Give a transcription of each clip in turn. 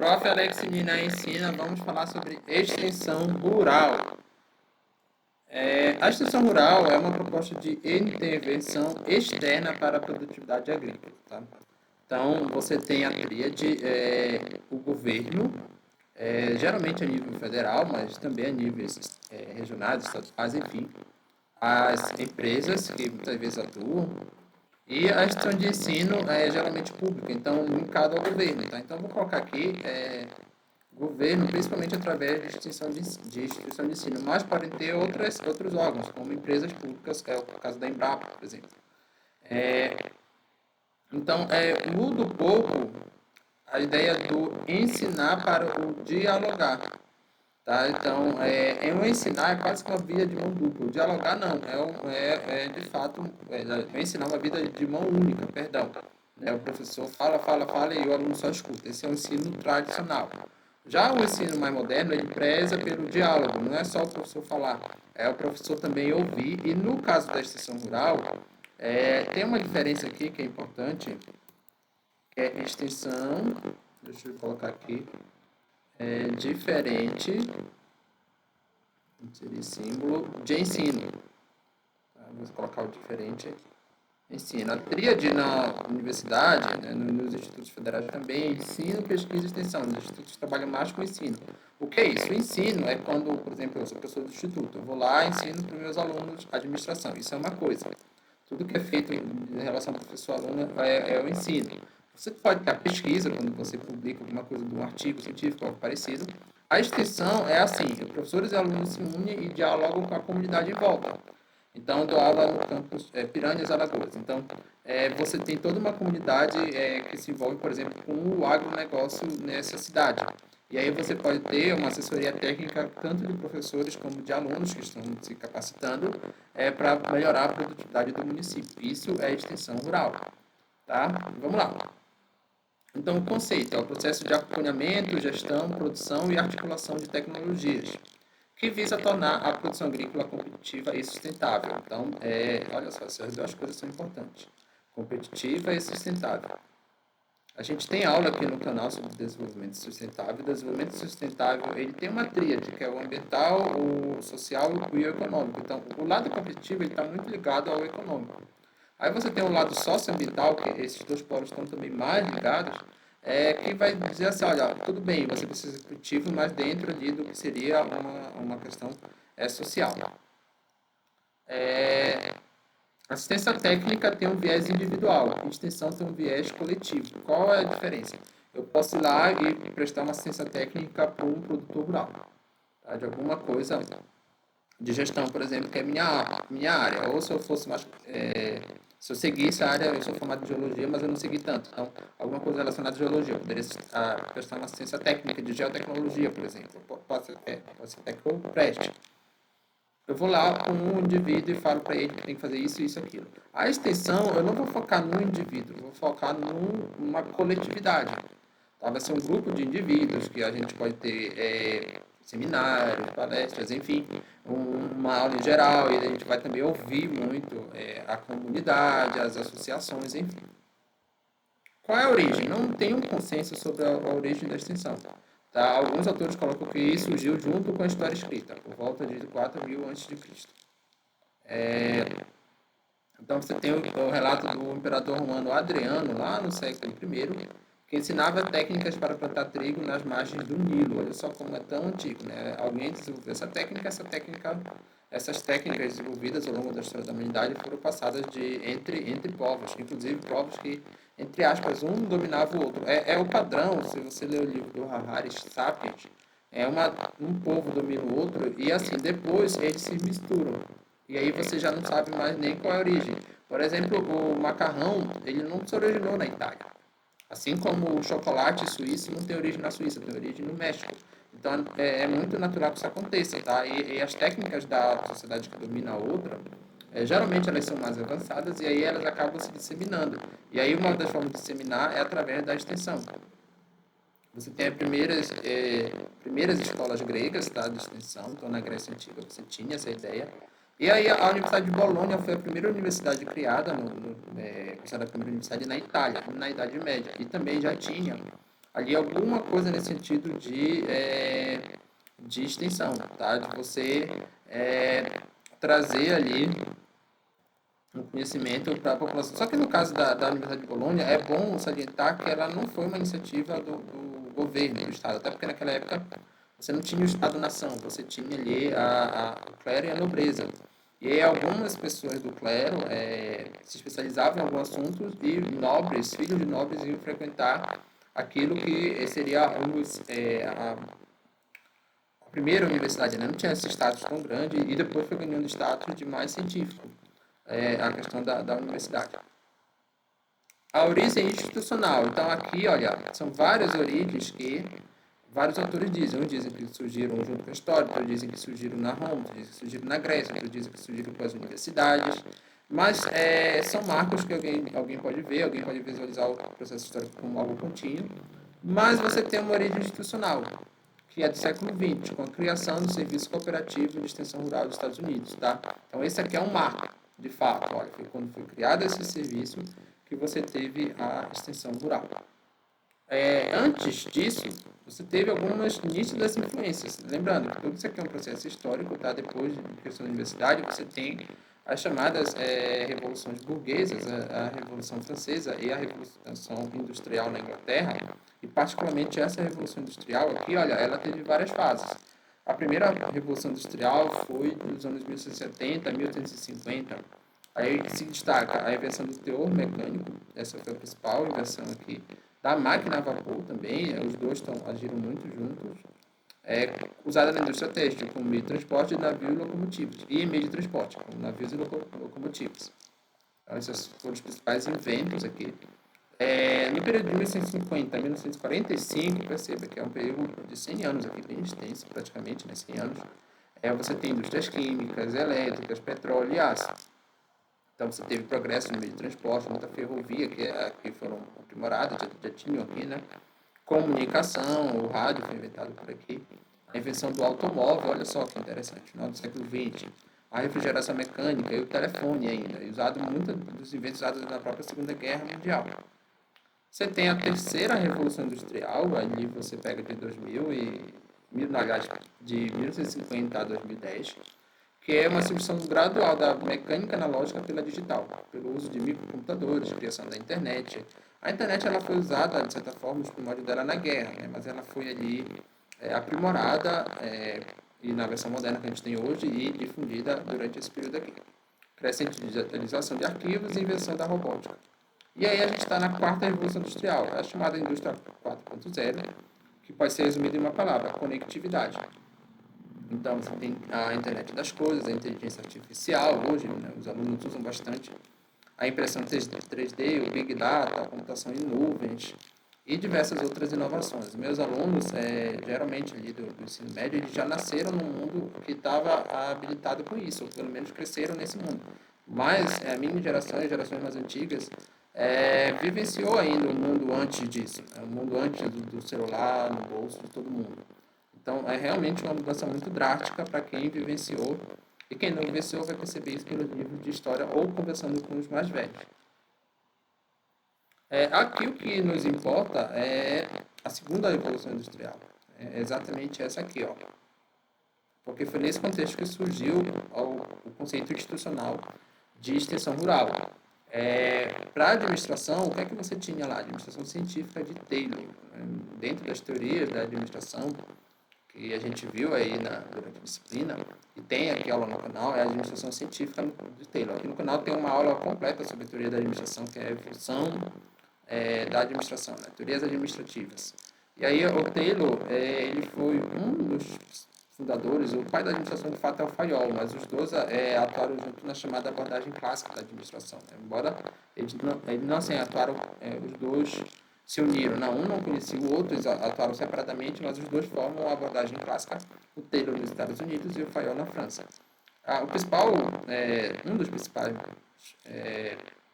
Prof. Alex Mina ensina, vamos falar sobre extensão rural. A extensão rural é uma proposta de intervenção externa para a produtividade agrícola. Tá? Então, você tem a tríade, o governo, geralmente a nível federal, mas também a níveis regionais, estaduais, enfim, as empresas que muitas vezes atuam, e a instituição de ensino é geralmente pública, então linkado ao governo. Tá? Então, vou colocar aqui governo, principalmente através de instituição de ensino, mas podem ter outros órgãos, como empresas públicas, que é o caso da Embrapa, por exemplo. Então, muda um pouco a ideia do ensinar para o dialogar. Tá? Então, o ensinar é quase que uma via de mão dupla. O dialogar não, de fato, o ensinar é uma vida de mão única, perdão. O professor fala, fala, fala e o aluno só escuta. Esse é o ensino tradicional. Já o ensino mais moderno, ele preza pelo diálogo, não é só o professor falar, é o professor também ouvir. E no caso da extensão rural, tem uma diferença aqui que é importante, que é extensão, deixa eu colocar aqui, diferente, inserir símbolo, de ensino. Tá? Vou colocar o diferente aqui. Ensino. A tríade na universidade, né, nos institutos federais também, ensino, pesquisa e extensão. Os institutos trabalham mais com ensino. O que é isso? O ensino é quando, por exemplo, eu sou professor do instituto, eu vou lá e ensino para os meus alunos administração. Isso é uma coisa. Tudo que é feito em relação ao professor-aluno é o ensino. Você pode ter a pesquisa, quando você publica alguma coisa de um artigo científico ou algo parecido. A extensão é assim, os professores e alunos se unem e dialogam com a comunidade em volta. Então, eu dou aula no campus Piranhas, Alagoas. Então, você tem toda uma comunidade que se envolve, por exemplo, com o agronegócio nessa cidade. E aí você pode ter uma assessoria técnica tanto de professores como de alunos que estão se capacitando para melhorar a produtividade do município. Isso é extensão rural. Tá? Vamos lá. Então, o conceito é o processo de acompanhamento, gestão, produção e articulação de tecnologias, que visa tornar a produção agrícola competitiva e sustentável. Então, olha só, essas duas coisas são importantes. Competitiva e sustentável. A gente tem aula aqui no canal sobre desenvolvimento sustentável. O desenvolvimento sustentável, ele tem uma tríade, que é o ambiental, o social e o econômico. Então, o lado competitivo está muito ligado ao econômico. Aí você tem o lado socioambiental, que esses dois polos estão também mais ligados, que vai dizer assim, olha, tudo bem, você precisa ser competitivo, mas dentro ali do que seria uma questão social. Assistência técnica tem um viés individual, extensão tem um viés coletivo. Qual é a diferença? Eu posso ir lá e prestar uma assistência técnica para um produtor rural, tá? De alguma coisa de gestão, por exemplo, que é minha área. Ou se eu fosse mais, se eu seguisse a área, eu sou formado em geologia, mas eu não segui tanto. Então, alguma coisa relacionada à geologia. Eu poderia prestar uma assistência técnica de geotecnologia, por exemplo. Pode ser até que eu preste. Eu vou lá com um indivíduo e falo para ele que tem que fazer isso, isso, aquilo. A extensão, eu não vou focar no indivíduo, eu vou focar numa coletividade. Tá? Vai ser um grupo de indivíduos que a gente pode ter seminários, palestras, enfim, uma aula em geral, e a gente vai também ouvir muito a comunidade, as associações, enfim. Qual é a origem? Não tem um consenso sobre a origem da extensão. Tá? Alguns autores colocam que surgiu junto com a história escrita, por volta de 4000 a.C. Então você tem o relato do imperador romano Adriano, lá no século I, que ensinava técnicas para plantar trigo nas margens do Nilo. Olha só como é tão antigo, né? Alguém desenvolveu essas técnicas desenvolvidas ao longo da história da humanidade foram passadas entre povos, inclusive povos que, entre aspas, um dominava o outro. É o padrão, se você ler o livro do Harari Sapiens, um povo domina o outro e assim, depois eles se misturam. E aí você já não sabe mais nem qual é a origem. Por exemplo, o macarrão, ele não se originou na Itália. Assim como o chocolate suíço não tem origem na Suíça, tem origem no México. Então é muito natural que isso aconteça, tá? E as técnicas da sociedade que domina a outra, geralmente elas são mais avançadas e aí elas acabam se disseminando. E aí uma das formas de disseminar é através da extensão. Você tem as primeiras escolas gregas, tá, de extensão, então na Grécia Antiga você tinha essa ideia. E aí a Universidade de Bolonha foi a primeira universidade criada, considerada a primeira universidade na Itália, na Idade Média. E também já tinha ali alguma coisa nesse sentido de extensão, tá? De você trazer ali um conhecimento para a população. Só que no caso da Universidade de Bolonha, é bom salientar que ela não foi uma iniciativa do governo, do Estado, até porque naquela época você não tinha o Estado-nação, você tinha ali o clero e a nobreza. E aí algumas pessoas do clero se especializavam em algum assunto e nobres, filhos de nobres, iam frequentar aquilo que seria a primeira universidade, né? Não tinha esse status tão grande e depois foi ganhando status de mais científico, a questão da universidade. A origem institucional. Então, aqui, olha, são várias origens que vários autores dizem. Uns dizem que surgiram junto com a história, outros dizem que surgiram na Roma, outros dizem que surgiram na Grécia, outros dizem que surgiram com as universidades. Mas são marcos que alguém pode ver, alguém pode visualizar o processo histórico como algo contínuo. Mas você tem uma origem institucional, que é do século XX, com a criação do Serviço Cooperativo de Extensão Rural dos Estados Unidos, tá? Então, esse aqui é um marco, de fato. Olha, foi quando foi criado esse serviço que você teve a extensão rural. Antes disso, você teve algumas nítidas influências. Lembrando que tudo isso aqui é um processo histórico, tá? Depois de questão da universidade, você tem as chamadas revoluções burguesas, a Revolução Francesa e a Revolução Industrial na Inglaterra, e particularmente essa Revolução Industrial aqui, olha, ela teve várias fases. A primeira Revolução Industrial foi nos anos 1870, 1850. Aí se destaca a invenção do teor mecânico, essa foi a principal invenção aqui, da máquina a vapor também, os dois agiram muito juntos, usada na indústria têxtil como meio de transporte de navios e locomotivas, e meio de transporte, como navios e locomotivas. Então, esses foram os principais inventos aqui. No período de 1950 a 1945, perceba que é um período de 100 anos aqui, bem extenso, praticamente, né, 100 anos, você tem indústrias químicas, elétricas, petróleo e aço. Então, você teve progresso no meio de transporte, muita ferrovia que foram aprimoradas, já tinham aqui, né? Comunicação, o rádio foi inventado por aqui. A invenção do automóvel, olha só que interessante, no final do século XX. A refrigeração mecânica e o telefone ainda, e usado muitos dos inventos usados na própria Segunda Guerra Mundial. Você tem a terceira Revolução Industrial, ali você pega de 2000 aliás, de 1950 a 2010, que é uma substituição gradual da mecânica analógica pela digital, pelo uso de microcomputadores, criação da internet. A internet ela foi usada, de certa forma, os primórdios dela na guerra, né? Mas ela foi ali aprimorada e na versão moderna que a gente tem hoje e difundida durante esse período aqui. Crescente digitalização de arquivos e invenção da robótica. E aí a gente está na quarta revolução industrial, a chamada indústria 4.0, que pode ser resumida em uma palavra, conectividade. Então, você tem a internet das coisas, a inteligência artificial, hoje, né, os alunos usam bastante a impressão 3D, o Big Data, a computação em nuvens e diversas outras inovações. Meus alunos, geralmente ali do ensino médio, eles já nasceram num mundo que estava habilitado com isso, ou pelo menos cresceram nesse mundo. Mas a minha geração, as gerações mais antigas, vivenciou ainda o mundo antes disso, né? O mundo antes do celular no bolso de todo mundo. Então, é realmente uma mudança muito drástica para quem vivenciou, e quem não vivenciou vai perceber isso pelos livros de história ou conversando com os mais velhos. Aqui o que nos importa é a segunda revolução industrial. É exatamente essa aqui, ó. Porque foi nesse contexto que surgiu o conceito institucional de extensão rural. Para a administração, o que é que você tinha lá? A administração científica de Taylor. Dentro das teorias da administração, que a gente viu aí durante a disciplina, e tem aqui aula no canal, é a administração científica de Taylor. Aqui no canal tem uma aula completa sobre a teoria da administração, que é a evolução da administração, né? Teorias administrativas. E aí o Taylor, ele foi um dos fundadores, o pai da administração de fato é o Fayol, mas os dois atuaram junto na chamada abordagem clássica da administração, né? Embora eles não assim, atuaram, os dois se uniram. Um não conhecia o outro, eles atuaram separadamente, mas os dois formam a abordagem clássica, o Taylor nos Estados Unidos e o Fayol na França. Um dos principais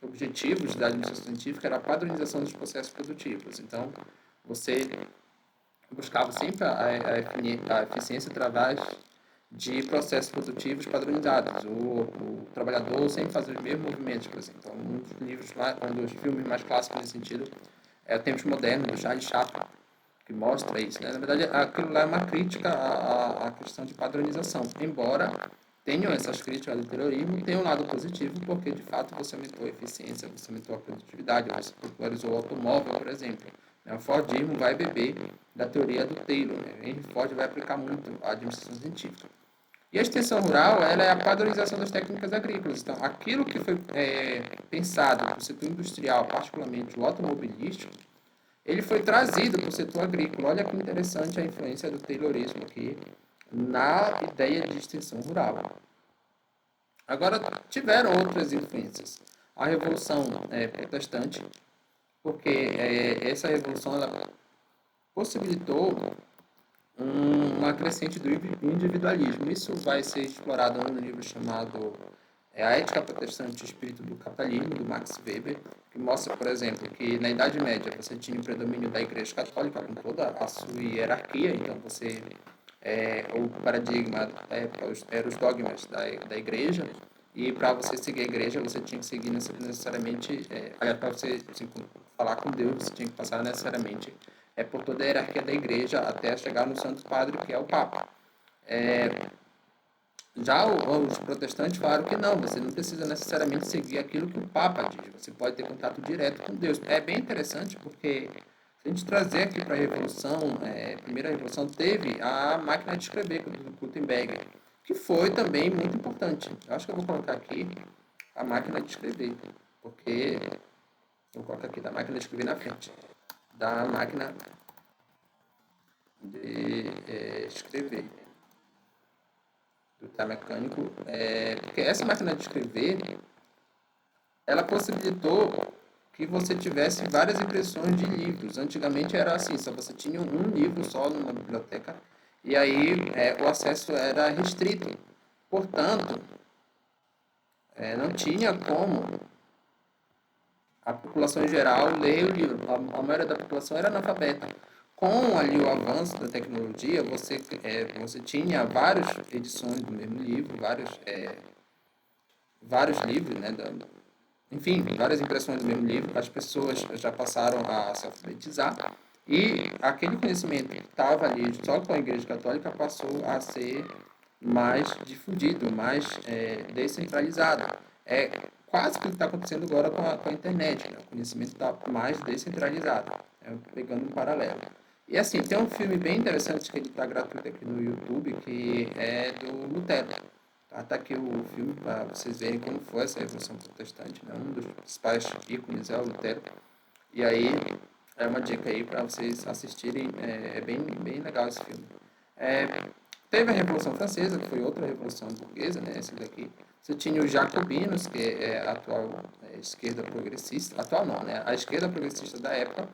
objetivos da administração científica era a padronização dos processos produtivos. Então, você buscava sempre a eficiência através de processos produtivos padronizados. O trabalhador sempre faz os mesmos movimentos, por exemplo. Um dos filmes mais clássicos nesse sentido é o Tempos Modernos, do Charlie Chaplin, que mostra isso, né? Na verdade, aquilo lá é uma crítica à questão de padronização, embora tenham essas críticas do terrorismo, tem um lado positivo, porque de fato você aumentou a eficiência, você aumentou a produtividade, você popularizou o automóvel, por exemplo. O Fordismo vai beber da teoria do Taylor, né? Henry Ford vai aplicar muito a administração científica. E a extensão rural, ela é a padronização das técnicas agrícolas. Então, aquilo que foi pensado para o setor industrial, particularmente o automobilístico, ele foi trazido para o setor agrícola. Olha que interessante a influência do Taylorismo aqui na ideia de extensão rural. Agora, tiveram outras influências. A Revolução Protestante, porque essa revolução ela possibilitou uma crescente do individualismo. Isso vai ser explorado num livro chamado A Ética Protestante e o Espírito do Capitalismo, do Max Weber, que mostra, por exemplo, que na Idade Média você tinha o predomínio da Igreja Católica com toda a sua hierarquia, então você o paradigma da época eram os dogmas da Igreja, e para você seguir a Igreja você tinha que seguir necessariamente, para você assim, falar com Deus você tinha que passar necessariamente por toda a hierarquia da Igreja até chegar no Santo Padre, que é o Papa. Já os protestantes falaram que não, você não precisa necessariamente seguir aquilo que o Papa diz, você pode ter contato direto com Deus. É bem interessante porque, se a gente trazer aqui para a Revolução, a primeira Revolução teve a máquina de escrever do Gutenberg, que foi também muito importante. Eu acho que eu vou colocar aqui a máquina de escrever, porque vou colocar aqui da máquina de escrever na frente, da máquina de escrever. Do tá mecânico, porque essa máquina de escrever, ela possibilitou que você tivesse várias impressões de livros. Antigamente era assim, só você tinha um livro só numa biblioteca, e aí o acesso era restrito. Portanto, não tinha como a população em geral ler o livro. A maioria da população era analfabeta. Com ali o avanço da tecnologia, você tinha várias edições do mesmo livro, vários livros, né? Enfim, várias impressões do mesmo livro. As pessoas já passaram a se alfabetizar e aquele conhecimento que estava ali só com a Igreja Católica passou a ser mais difundido, mais descentralizado. É quase que está acontecendo agora com a internet, né? O conhecimento está mais descentralizado, pegando um paralelo. E assim, tem um filme bem interessante que ele está gratuito aqui no YouTube, que é do Lutero. Tá aqui o filme para vocês verem como foi essa Revolução Protestante, né? Um dos principais ícones é o Lutero. E aí, é uma dica aí para vocês assistirem, é bem legal esse filme. É, teve a Revolução Francesa, que foi outra revolução burguesa, né? Essa daqui. Você tinha os jacobinos, que é a atual esquerda progressista, atual não, né? A esquerda progressista da época,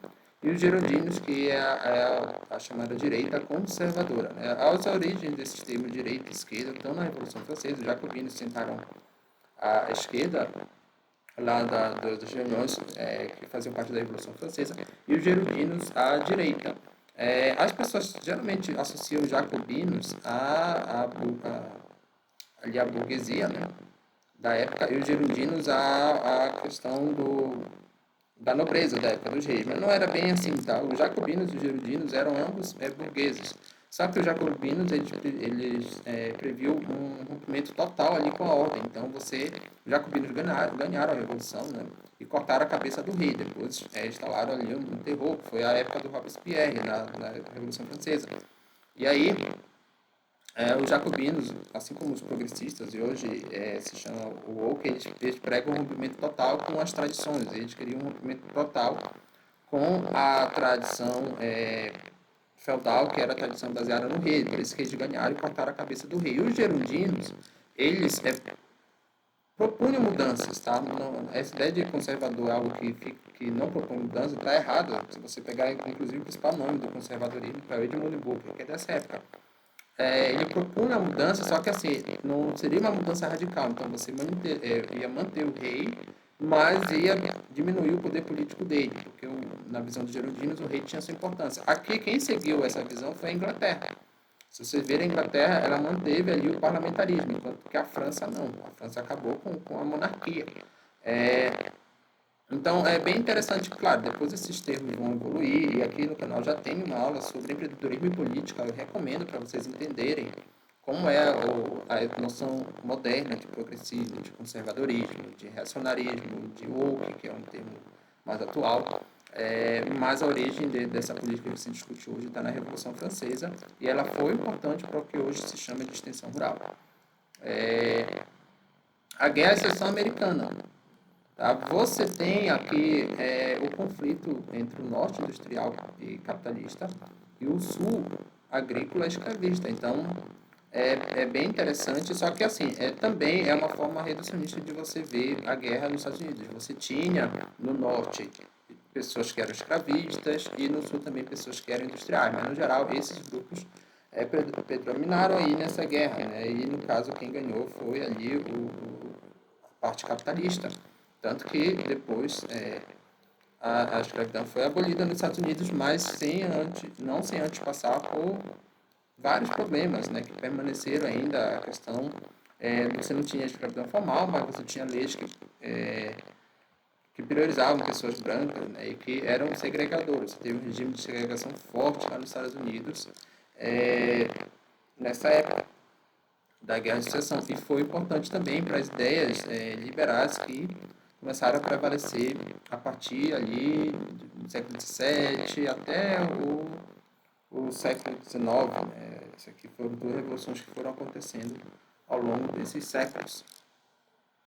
e os girondinos, que é a chamada direita conservadora. Né? As origens desses termos direita e esquerda estão na Revolução Francesa. Os jacobinos sentaram a esquerda lá das reuniões que faziam parte da Revolução Francesa, e os girondinos à direita. As pessoas geralmente associam os jacobinos ali à burguesia, né, da época, e os girondinos à questão da nobreza da época dos reis, mas não era bem assim, tá? Os jacobinos e os girondinos eram ambos burgueses. Só que os jacobinos, eles previu um rompimento total ali com a ordem. Então, os jacobinos ganharam a Revolução, né? E cortaram a cabeça do rei. Depois instalaram ali um terror, que foi a época do Robespierre, na Revolução Francesa. E aí, os jacobinos, assim como os progressistas, e hoje se chama o woke, eles pregam um rompimento total com as tradições. Eles queriam um rompimento total com a tradição feudal, que era a tradição baseada no rei. Por isso que eles ganharam e cortaram a cabeça do rei. E os girondinos, eles propunham mudanças, tá? Não, essa ideia de conservador é algo que não propõe mudança está errado. Se você pegar, inclusive, o principal nome do conservadorismo, que é o Edmund Burke, que é dessa época. Ele propunha a mudança, só que assim, não seria uma mudança radical. Então você ia manter o rei, mas ia diminuir o poder político dele, porque na visão dos girondinos o rei tinha sua importância. Aqui quem seguiu essa visão foi a Inglaterra. Se você ver a Inglaterra, ela manteve ali o parlamentarismo, enquanto que a França não. A França acabou com a monarquia. Então, é bem interessante, claro, depois esses termos vão evoluir, e aqui no canal já tem uma aula sobre empreendedorismo e política, eu recomendo para vocês entenderem como é a noção moderna de progressismo, de conservadorismo, de reacionarismo, de woke, que é um termo mais atual, mas a origem dessa política que se discute hoje está na Revolução Francesa, e ela foi importante para o que hoje se chama de extensão rural. A guerra é seção americana. Tá? Você tem aqui o conflito entre o norte industrial e capitalista e o sul agrícola e escravista. Então, é bem interessante, só que assim, também é uma forma reducionista de você ver a guerra nos Estados Unidos. Você tinha no norte pessoas que eram escravistas e no sul também pessoas que eram industriais, mas no geral esses grupos predominaram aí nessa guerra, né? E no caso quem ganhou foi ali a parte capitalista. Tanto que depois a escravidão foi abolida nos Estados Unidos, mas não sem antes passar por vários problemas, né, que permaneceram ainda. A questão você não tinha escravidão formal, mas você tinha leis que priorizavam pessoas brancas, né, e que eram segregadoras. Você teve um regime de segregação forte lá nos Estados Unidos é, nessa época da Guerra de Secessão, e foi importante também para as ideias liberais que começaram a prevalecer a partir ali do século XVII até o século XIX. Né? Isso aqui foram duas revoluções que foram acontecendo ao longo desses séculos.